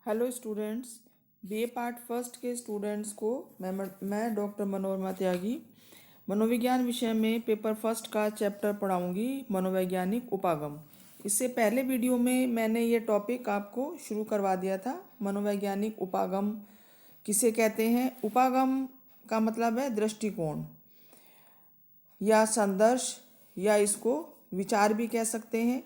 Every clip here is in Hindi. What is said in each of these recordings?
Hello students, BA part first के स्टूडेंट्स को मैं डॉक्टर मनोरमा त्यागी मनोविज्ञान विषय में पेपर फर्स्ट का चैप्टर पढ़ाऊंगी, मनोवैज्ञानिक उपागम। इससे पहले वीडियो में मैंने ये टॉपिक आपको शुरू करवा दिया था। मनोवैज्ञानिक उपागम किसे कहते हैं? उपागम का मतलब है दृष्टिकोण या संदर्श, या इसको विचार भी कह सकते हैं।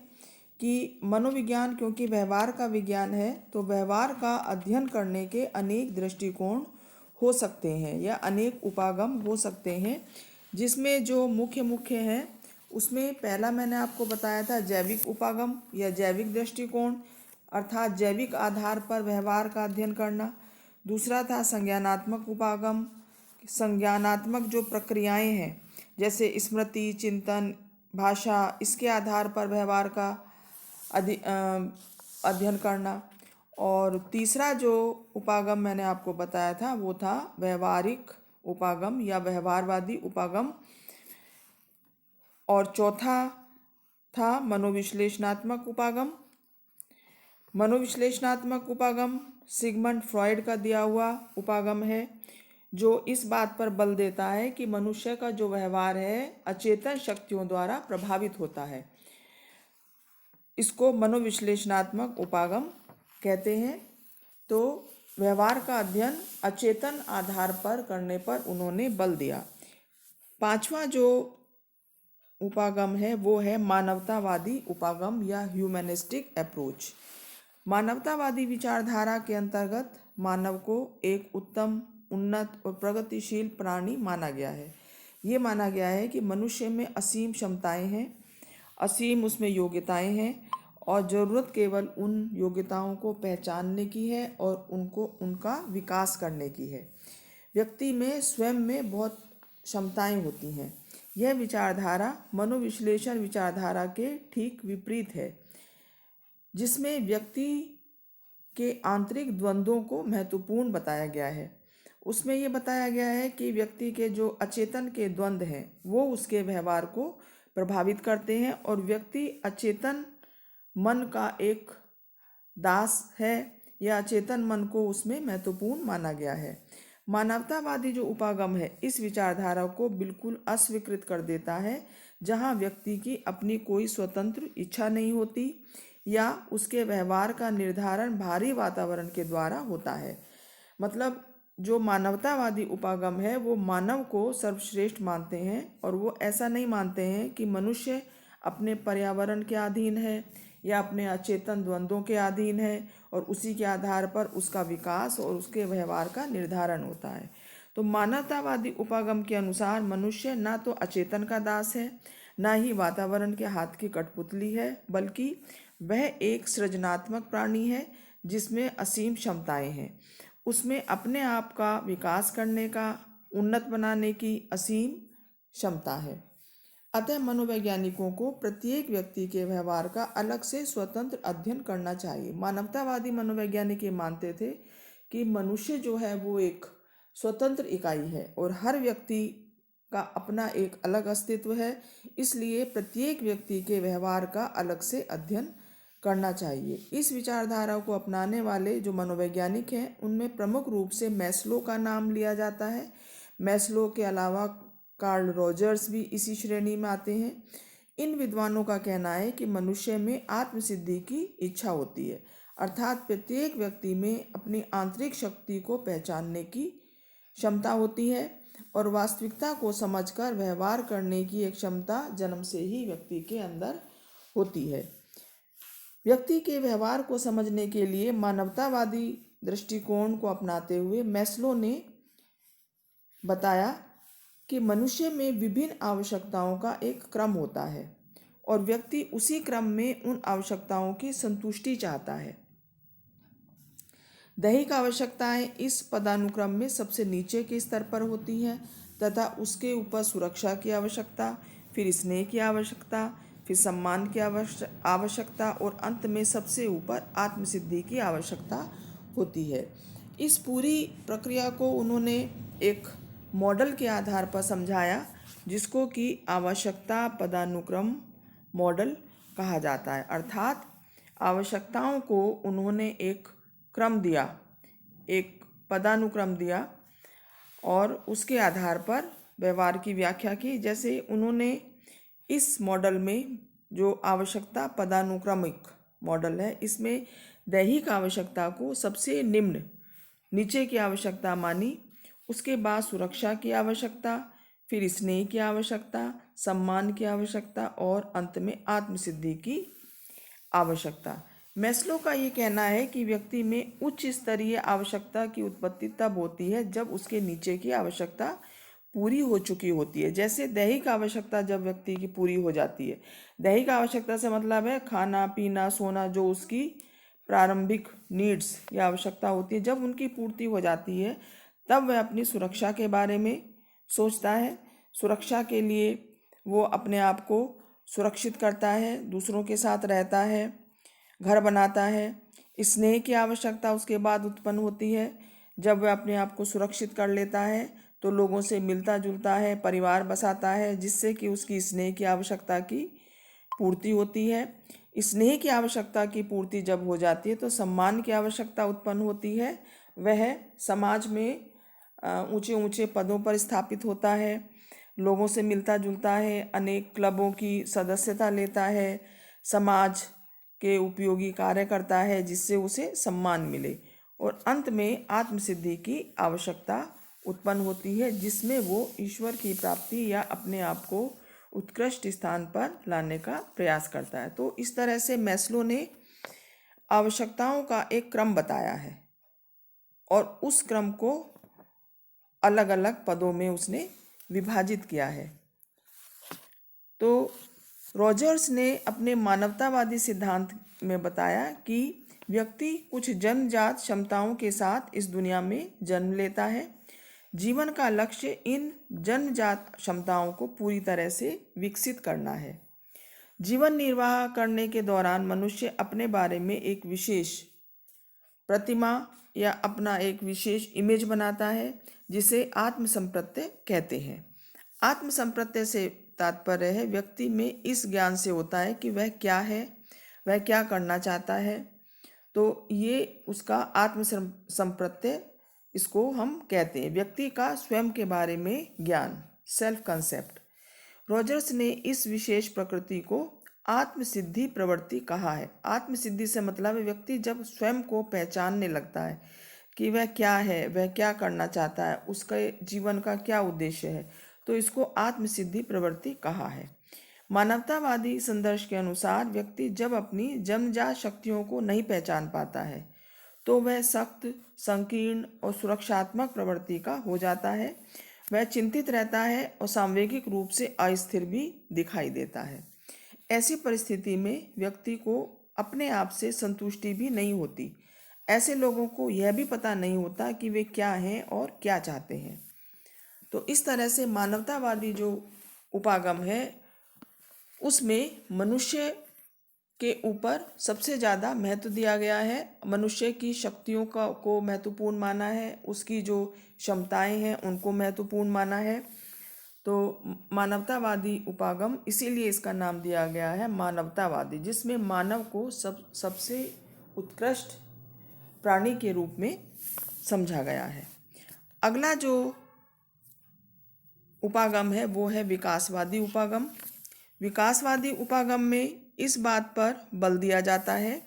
कि मनोविज्ञान क्योंकि व्यवहार का विज्ञान है, तो व्यवहार का अध्ययन करने के अनेक दृष्टिकोण हो सकते हैं या अनेक उपागम हो सकते हैं, जिसमें जो मुख्य हैं उसमें पहला मैंने आपको बताया था जैविक उपागम या जैविक दृष्टिकोण, अर्थात जैविक आधार पर व्यवहार का अध्ययन करना। दूसरा था संज्ञानात्मक उपागम, संज्ञानात्मक जो प्रक्रियाएं हैं जैसे स्मृति, चिंतन, भाषा, इसके आधार पर व्यवहार का अध्ययन करना। और तीसरा जो उपागम मैंने आपको बताया था वो था व्यवहारिक उपागम या व्यवहारवादी उपागम। और चौथा था मनोविश्लेषणात्मक उपागम। मनोविश्लेषणात्मक उपागम सिगमंड फ्रॉयड का दिया हुआ उपागम है, जो इस बात पर बल देता है कि मनुष्य का जो व्यवहार है अचेतन शक्तियों द्वारा प्रभावित होता है। इसको मनोविश्लेषणात्मक उपागम कहते हैं। तो व्यवहार का अध्ययन अचेतन आधार पर करने पर उन्होंने बल दिया। पांचवा जो उपागम है वो है मानवतावादी उपागम या ह्यूमनिस्टिक अप्रोच। मानवतावादी विचारधारा के अंतर्गत मानव को एक उत्तम, उन्नत और प्रगतिशील प्राणी माना गया है। ये माना गया है कि मनुष्य में असीम क्षमताएं हैं, असीम उसमें योग्यताएं हैं, और ज़रूरत केवल उन योग्यताओं को पहचानने की है और उनका विकास करने की है। व्यक्ति में स्वयं में बहुत क्षमताएं होती हैं। यह विचारधारा मनोविश्लेषण विचारधारा के ठीक विपरीत है, जिसमें व्यक्ति के आंतरिक द्वंद्वों को महत्वपूर्ण बताया गया है। उसमें ये बताया गया है कि व्यक्ति के जो अचेतन के द्वंद्व हैं वो उसके व्यवहार को प्रभावित करते हैं, और व्यक्ति अचेतन मन का एक दास है या अचेतन मन को उसमें महत्वपूर्ण माना गया है। मानवतावादी जो उपागम है इस विचारधारा को बिल्कुल अस्वीकृत कर देता है, जहाँ व्यक्ति की अपनी कोई स्वतंत्र इच्छा नहीं होती या उसके व्यवहार का निर्धारण बाहरी वातावरण के द्वारा होता है। मतलब जो मानवतावादी उपागम है वो मानव को सर्वश्रेष्ठ मानते हैं, और वो ऐसा नहीं मानते हैं कि मनुष्य अपने पर्यावरण के अधीन है या अपने अचेतन द्वंद्वों के अधीन है, और उसी के आधार पर उसका विकास और उसके व्यवहार का निर्धारण होता है। तो मानवतावादी उपागम के अनुसार मनुष्य ना तो अचेतन का दास है, ना ही वातावरण के हाथ की कठपुतली है, बल्कि वह एक सृजनात्मक प्राणी है जिसमें असीम क्षमताएं हैं। उसमें अपने आप का विकास करने का, उन्नत बनाने की असीम क्षमता है। अतः मनोवैज्ञानिकों को प्रत्येक व्यक्ति के व्यवहार का अलग से स्वतंत्र अध्ययन करना चाहिए। मानवतावादी मनोवैज्ञानिक ये मानते थे कि मनुष्य जो है वो एक स्वतंत्र इकाई है और हर व्यक्ति का अपना एक अलग अस्तित्व है, इसलिए प्रत्येक व्यक्ति के व्यवहार का अलग से अध्ययन करना चाहिए। इस विचारधारा को अपनाने वाले जो मनोवैज्ञानिक हैं उनमें प्रमुख रूप से मैस्लो का नाम लिया जाता है। मैस्लो के अलावा कार्ल रॉजर्स भी इसी श्रेणी में आते हैं। इन विद्वानों का कहना है कि मनुष्य में आत्मसिद्धि की इच्छा होती है, अर्थात प्रत्येक व्यक्ति में अपनी आंतरिक शक्ति को पहचानने की क्षमता होती है, और वास्तविकता को समझकर व्यवहार करने की एक क्षमता जन्म से ही व्यक्ति के अंदर होती है। व्यक्ति के व्यवहार को समझने के लिए मानवतावादी दृष्टिकोण को अपनाते हुए मैस्लो ने बताया कि मनुष्य में विभिन्न आवश्यकताओं का एक क्रम होता है और व्यक्ति उसी क्रम में उन आवश्यकताओं की संतुष्टि चाहता है। दैहिक आवश्यकताएं इस पदानुक्रम में सबसे नीचे के स्तर पर होती हैं, तथा उसके ऊपर सुरक्षा की आवश्यकता, फिर स्नेह की आवश्यकता, फिर सम्मान की आवश्यकता, और अंत में सबसे ऊपर आत्मसिद्धि की आवश्यकता होती है। इस पूरी प्रक्रिया को उन्होंने एक मॉडल के आधार पर समझाया, जिसको कि आवश्यकता पदानुक्रम मॉडल कहा जाता है। अर्थात आवश्यकताओं को उन्होंने एक क्रम दिया, एक पदानुक्रम दिया और उसके आधार पर व्यवहार की व्याख्या की। जैसे उन्होंने इस मॉडल में जो आवश्यकता पदानुक्रमिक मॉडल है, इसमें दैहिक आवश्यकता को सबसे निम्न नीचे की आवश्यकता मानी, उसके बाद सुरक्षा की आवश्यकता, फिर स्नेह की आवश्यकता, सम्मान की आवश्यकता और अंत में आत्मसिद्धि की आवश्यकता। मैस्लो का ये कहना है कि व्यक्ति में उच्च स्तरीय आवश्यकता की उत्पत्ति तब होती है जब उसके नीचे की आवश्यकता पूरी हो चुकी होती है। जैसे दैहिक आवश्यकता जब व्यक्ति की पूरी हो जाती है, दैहिक आवश्यकता से मतलब है खाना पीना सोना, जो उसकी प्रारंभिक नीड्स या आवश्यकता होती है, जब उनकी पूर्ति हो जाती है तब वह अपनी सुरक्षा के बारे में सोचता है। सुरक्षा के लिए वो अपने आप को सुरक्षित करता है, दूसरों के साथ रहता है, घर बनाता है। स्नेह की आवश्यकता उसके बाद उत्पन्न होती है। जब वह अपने आप को सुरक्षित कर लेता है तो लोगों से मिलता जुलता है, परिवार बसाता है, जिससे कि उसकी स्नेह की आवश्यकता की पूर्ति होती है। स्नेह की आवश्यकता की पूर्ति जब हो जाती है तो सम्मान की आवश्यकता उत्पन्न होती है। वह समाज में ऊंचे ऊंचे पदों पर स्थापित होता है, लोगों से मिलता जुलता है, अनेक क्लबों की सदस्यता लेता है, समाज के उपयोगी कार्य करता है जिससे उसे सम्मान मिले, और अंत में आत्मसिद्धि की आवश्यकता उत्पन्न होती है जिसमें वो ईश्वर की प्राप्ति या अपने आप को उत्कृष्ट स्थान पर लाने का प्रयास करता है। तो इस तरह से मैस्लो ने आवश्यकताओं का एक क्रम बताया है और उस क्रम को अलग अलग पदों में उसने विभाजित किया है। तो रॉजर्स ने अपने मानवतावादी सिद्धांत में बताया कि व्यक्ति कुछ जन्मजात क्षमताओं के साथ इस दुनिया में जन्म लेता है। जीवन का लक्ष्य इन जन्मजात क्षमताओं को पूरी तरह से विकसित करना है। जीवन निर्वाह करने के दौरान मनुष्य अपने बारे में एक विशेष प्रतिमा या अपना एक विशेष इमेज बनाता है जिसे आत्मसंप्रत्यय कहते हैं। आत्मसंप्रत्यय से तात्पर्य है व्यक्ति में इस ज्ञान से होता है कि वह क्या है, वह क्या करना चाहता है। तो ये उसका आत्मसंप्रत्यय, इसको हम कहते हैं व्यक्ति का स्वयं के बारे में ज्ञान, सेल्फ कंसेप्ट। रॉजर्स ने इस विशेष प्रकृति को आत्मसिद्धि प्रवृत्ति कहा है। आत्मसिद्धि से मतलब है व्यक्ति जब स्वयं को पहचानने लगता है कि वह क्या है, वह क्या करना चाहता है, उसके जीवन का क्या उद्देश्य है, तो इसको आत्मसिद्धि प्रवृत्ति कहा है। मानवतावादी संदर्श के अनुसार व्यक्ति जब अपनी जन्मजात शक्तियों को नहीं पहचान पाता है तो वह सख्त, संकीर्ण और सुरक्षात्मक प्रवृत्ति का हो जाता है। वह चिंतित रहता है और सांवेगिक रूप से अस्थिर भी दिखाई देता है। ऐसी परिस्थिति में व्यक्ति को अपने आप से संतुष्टि भी नहीं होती। ऐसे लोगों को यह भी पता नहीं होता कि वे क्या हैं और क्या चाहते हैं। तो इस तरह से मानवतावादी जो उपागम है उसमें मनुष्य के ऊपर सबसे ज़्यादा महत्व दिया गया है। मनुष्य की शक्तियों को महत्वपूर्ण माना है, उसकी जो क्षमताएं हैं उनको महत्वपूर्ण माना है। तो मानवतावादी उपागम, इसीलिए इसका नाम दिया गया है मानवतावादी, जिसमें मानव को सबसे उत्कृष्ट प्राणी के रूप में समझा गया है। अगला जो उपागम है वो है विकासवादी उपागम। विकासवादी उपागम में इस बात पर बल दिया जाता है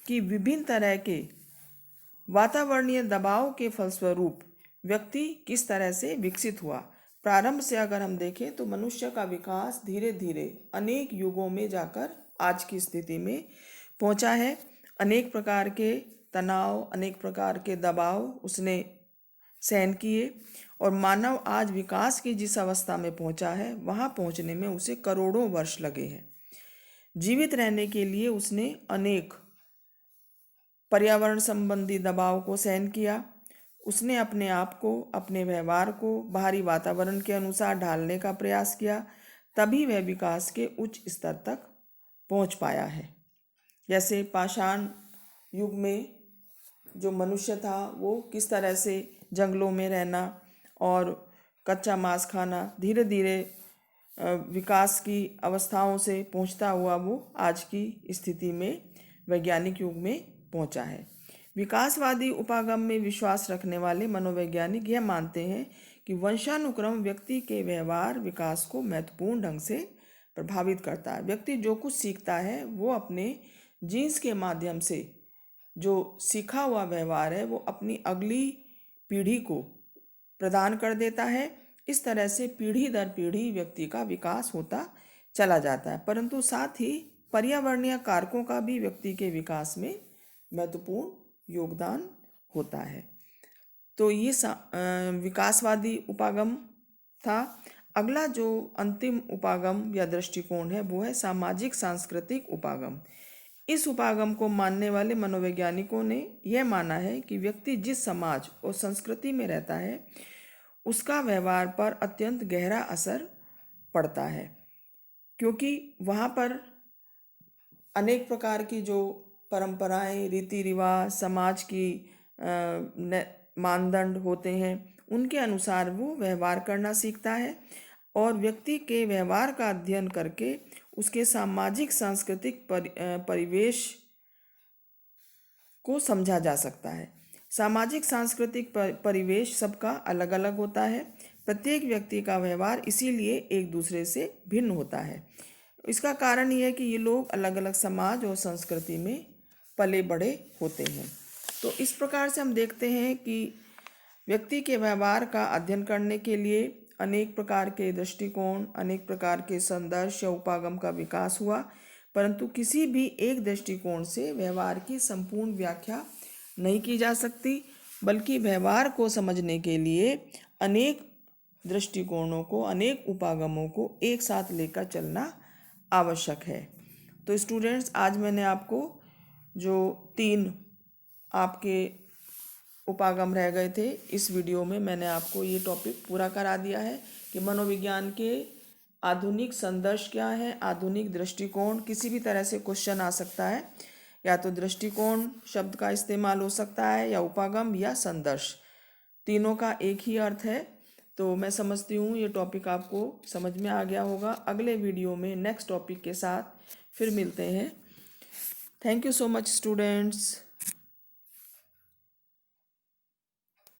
कि विभिन्न तरह के वातावरणीय दबाव के फलस्वरूप व्यक्ति किस तरह से विकसित हुआ। प्रारंभ से अगर हम देखें तो मनुष्य का विकास धीरे धीरे अनेक युगों में जाकर आज की स्थिति में पहुंचा है। अनेक प्रकार के तनाव, अनेक प्रकार के दबाव उसने सहन किए और मानव आज विकास की जिस अवस्था में पहुंचा है वहां पहुंचने में उसे करोड़ों वर्ष लगे हैं। जीवित रहने के लिए उसने अनेक पर्यावरण संबंधी दबाव को सहन किया। उसने अपने आप को, अपने व्यवहार को बाहरी वातावरण के अनुसार ढालने का प्रयास किया, तभी वह विकास के उच्च स्तर तक पहुंच पाया है। जैसे पाषाण युग में जो मनुष्य था वो किस तरह से जंगलों में रहना और कच्चा मांस खाना, धीरे धीरे विकास की अवस्थाओं से पहुंचता हुआ वो आज की स्थिति में वैज्ञानिक युग में पहुंचा है। विकासवादी उपागम में विश्वास रखने वाले मनोवैज्ञानिक यह मानते हैं कि वंशानुक्रम व्यक्ति के व्यवहार विकास को महत्वपूर्ण ढंग से प्रभावित करता है। व्यक्ति जो कुछ सीखता है वो अपने जीन्स के माध्यम से जो सीखा हुआ व्यवहार है वो अपनी अगली पीढ़ी को प्रदान कर देता है। इस तरह से पीढ़ी दर पीढ़ी व्यक्ति का विकास होता चला जाता है, परंतु साथ ही पर्यावरणीय कारकों का भी व्यक्ति के विकास में महत्वपूर्ण योगदान होता है। तो ये विकासवादी उपागम था। अगला जो अंतिम उपागम या दृष्टिकोण है वो है सामाजिक सांस्कृतिक उपागम। इस उपागम को मानने वाले मनोवैज्ञानिकों ने यह माना है कि व्यक्ति जिस समाज और संस्कृति में रहता है उसका व्यवहार पर अत्यंत गहरा असर पड़ता है, क्योंकि वहाँ पर अनेक प्रकार की जो परंपराएं, रीति रिवाज, समाज की मानदंड होते हैं उनके अनुसार वो व्यवहार करना सीखता है और व्यक्ति के व्यवहार का अध्ययन करके उसके सामाजिक सांस्कृतिक परिवेश को समझा जा सकता है। सामाजिक सांस्कृतिक परिवेश सबका अलग अलग होता है। प्रत्येक व्यक्ति का व्यवहार इसीलिए एक दूसरे से भिन्न होता है। इसका कारण यह है कि ये लोग अलग अलग समाज और संस्कृति में पले बड़े होते हैं। तो इस प्रकार से हम देखते हैं कि व्यक्ति के व्यवहार का अध्ययन करने के लिए अनेक प्रकार के दृष्टिकोण, अनेक प्रकार के संदर्श या उपागम का विकास हुआ, परंतु किसी भी एक दृष्टिकोण से व्यवहार की संपूर्ण व्याख्या नहीं की जा सकती, बल्कि व्यवहार को समझने के लिए अनेक दृष्टिकोणों को, अनेक उपागमों को एक साथ लेकर चलना आवश्यक है। तो स्टूडेंट्स, आज मैंने आपको जो 3 आपके उपागम रह गए थे इस वीडियो में मैंने आपको ये टॉपिक पूरा करा दिया है कि मनोविज्ञान के आधुनिक संदर्श क्या है, आधुनिक दृष्टिकोण। किसी भी तरह से क्वेश्चन आ सकता है, या तो दृष्टिकोण शब्द का इस्तेमाल हो सकता है या उपागम या संदर्श, तीनों का एक ही अर्थ है। तो मैं समझती हूँ ये टॉपिक आपको समझ में आ गया होगा। अगले वीडियो में नेक्स्ट टॉपिक के साथ फिर मिलते हैं। Thank you so much students.